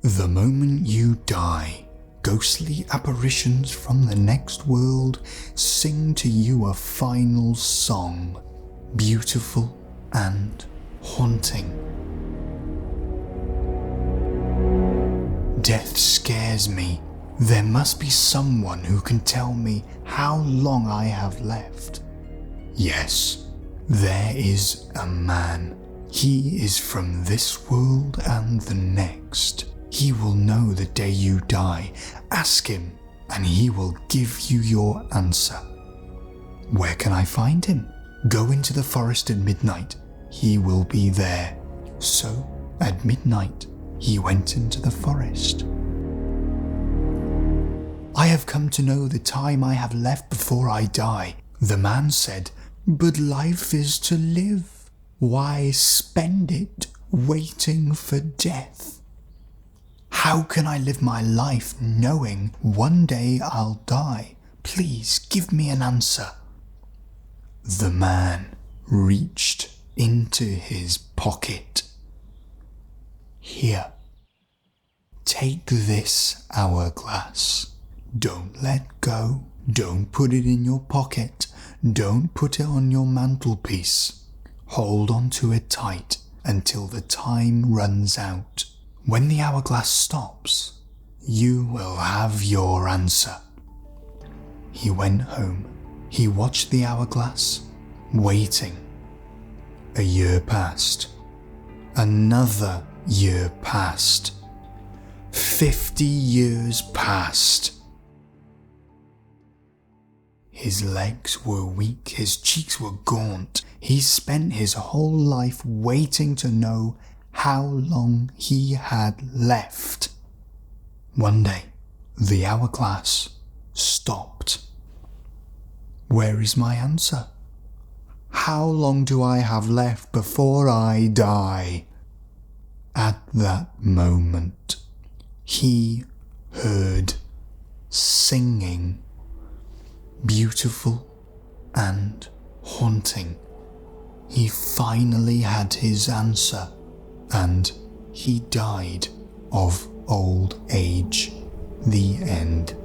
The moment you die, ghostly apparitions from the next world sing to you a final song, beautiful and haunting. Death scares me. There must be someone who can tell me how long I have left. Yes, there is a man. He is from this world and the next. He will know the day you die. Ask him, and he will give you your answer. Where can I find him? Go into the forest at midnight. He will be there. So, at midnight, he went into the forest. I have come to know the time I have left before I die. The man said, but life is to live. Why spend it waiting for death? How can I live my life knowing one day I'll die? Please give me an answer. The man reached into his pocket. Here, take this hourglass. Don't let go. Don't put it in your pocket. Don't put it on your mantelpiece. Hold on to it tight until the time runs out. When the hourglass stops, you will have your answer. He went home. He watched the hourglass, waiting. A year passed. Another year passed. 50 years passed. His legs were weak, his cheeks were gaunt. He spent his whole life waiting to know how long he had left. One day, the hourglass stopped. Where is my answer? How long do I have left before I die? At that moment, he heard singing, beautiful and haunting. He finally had his answer, and he died of old age. The end.